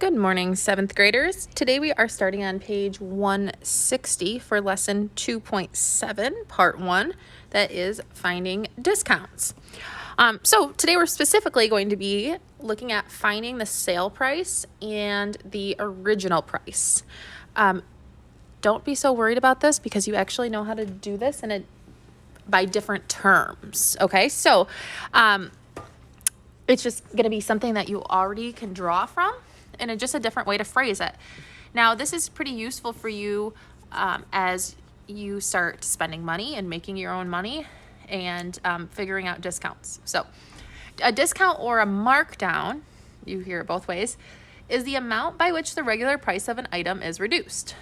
Good morning, 7th graders. Today we are starting on page 160 for lesson 2.7, part 1, that is finding discounts. So today we're specifically going to be looking at finding the sale price and the original price. Don't be so worried about this because you actually know how to do this by different terms, okay? So it's just going to be something that you already can draw from, and it's just a different way to phrase it. Now, this is pretty useful for you as you start spending money and making your own money and figuring out discounts. So a discount or a markdown, you hear it both ways, is the amount by which the regular price of an item is reduced.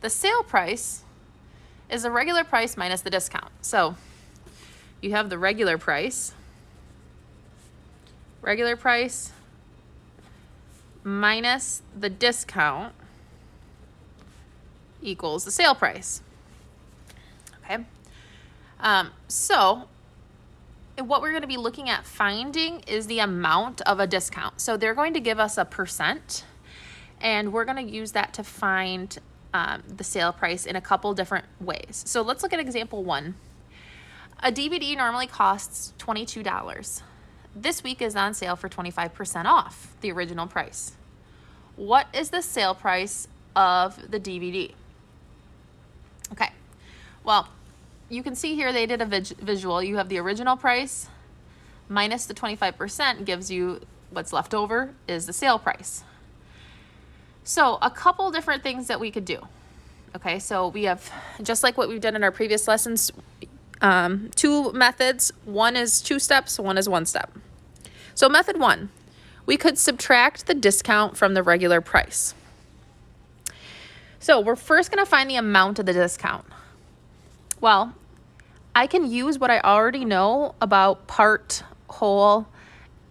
The sale price is the regular price minus the discount. So you have the regular price minus the discount equals the sale price. Okay. So what we're going to be looking at finding is the amount of a discount. So they're going to give us a percent, and we're going to use that to find the sale price in a couple different ways. So let's look at example 1. A DVD normally costs $22. This week is on sale for 25% off the original price. What is the sale price of the DVD? Okay, well, you can see here they did a visual. You have the original price minus the 25% gives you what's left over is the sale price. So a couple different things that we could do. Okay, so we have, just like what we've done in our previous lessons, 2 methods. One is 2 steps, one is 1 step. So method 1, we could subtract the discount from the regular price. So we're first going to find the amount of the discount. Well, I can use what I already know about part, whole,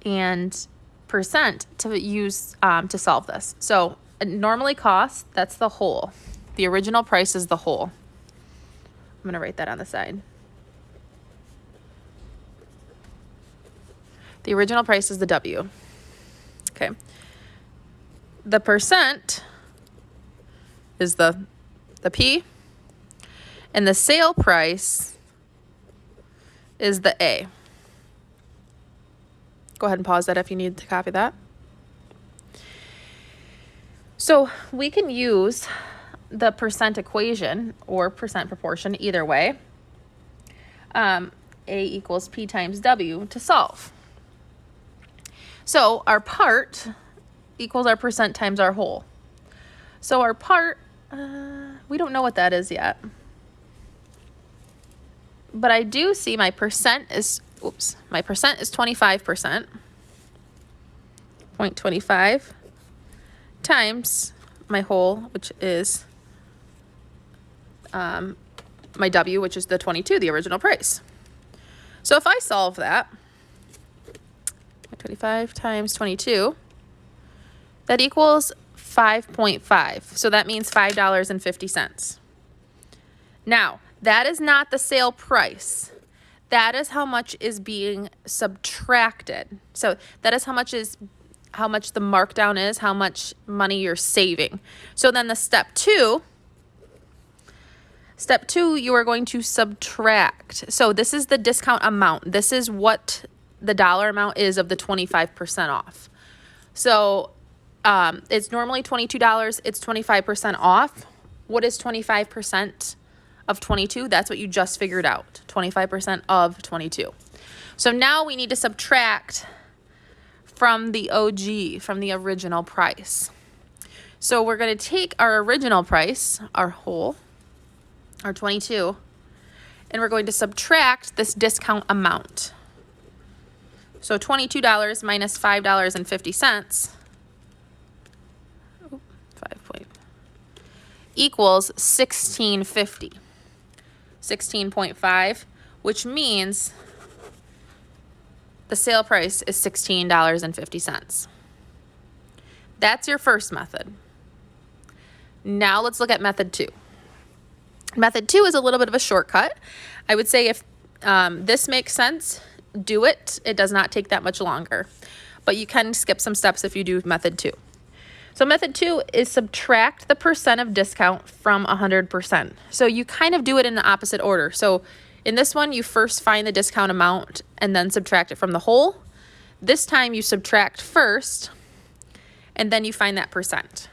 and percent to use to solve this. So it normally costs, that's the whole. The original price is the whole. I'm going to write that on the side. The original price is the W. Okay. The percent is the P. And the sale price is the A. Go ahead and pause that if you need to copy that. So we can use the percent equation or percent proportion, either way. A equals P times W to solve. So our part equals our percent times our whole. So our part, we don't know what that is yet. But I do see my percent is 25%. 0.25 times my whole, which is my W, which is the 22, the original price. So if I solve that, 25 times 22, that equals 5.5. So that means $5.50. Now, that is not the sale price. That is how much is being subtracted. So that is how much the markdown is, how much money you're saving. So then the step two, you are going to subtract. So this is the discount amount. This is what the dollar amount is of the 25% off. So it's normally $22. It's 25% off. What is 25% of 22? That's what you just figured out. 25% of 22. So now we need to subtract from the OG, from the original price. So we're going to take our original price, our whole, our 22, and we're going to subtract this discount amount. So $22 minus $5.50 equals $16.50. 16.5, which means the sale price is $16.50. That's your first method. Now let's look at method 2. Method 2 is a little bit of a shortcut. I would say if this makes sense, do it. It does not take that much longer, but you can skip some steps if you do method 2. So method 2 is subtract the percent of discount from 100%. So you kind of do it in the opposite order. So in this one, you first find the discount amount and then subtract it from the whole. This time you subtract first and then you find that percent.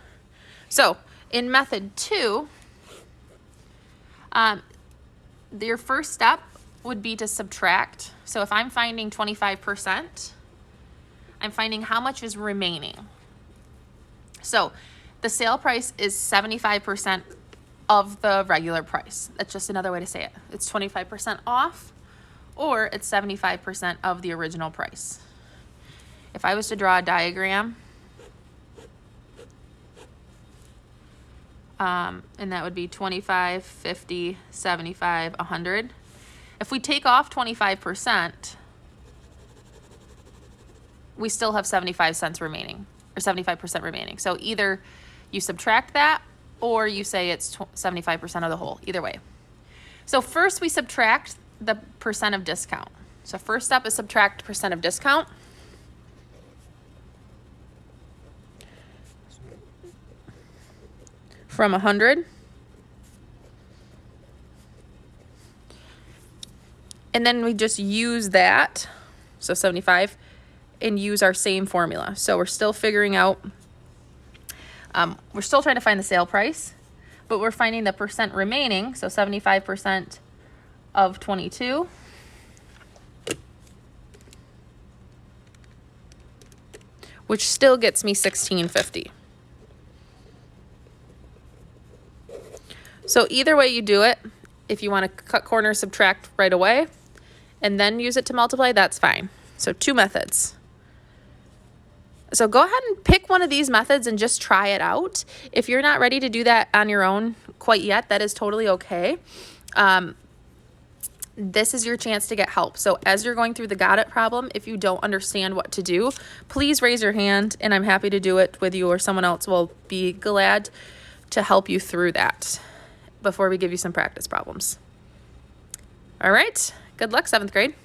So in method 2, your first step would be to subtract. So if I'm finding 25%, I'm finding how much is remaining. So the sale price is 75% of the regular price. That's just another way to say it. It's 25% off, or it's 75% of the original price. If I was to draw a diagram, and that would be 25, 50, 75, 100. If we take off 25%, we still have 75 cents remaining, or 75% remaining. So either you subtract that or you say it's 75% of the whole, either way. So first we subtract the percent of discount. So first step is subtract percent of discount. From 100. And then we just use that, so 75, and use our same formula. So we're still figuring out, we're still trying to find the sale price, but we're finding the percent remaining, so 75% of 22. Which still gets me $16.50. So either way you do it, if you want to cut corners, subtract right away, and then use it to multiply, that's fine. So 2 methods. So go ahead and pick one of these methods and just try it out. If you're not ready to do that on your own quite yet, that is totally okay. This is your chance to get help. So as you're going through the got it problem, if you don't understand what to do, please raise your hand and I'm happy to do it with you, or someone else will be glad to help you through that before we give you some practice problems. All right, good luck, 7th grade.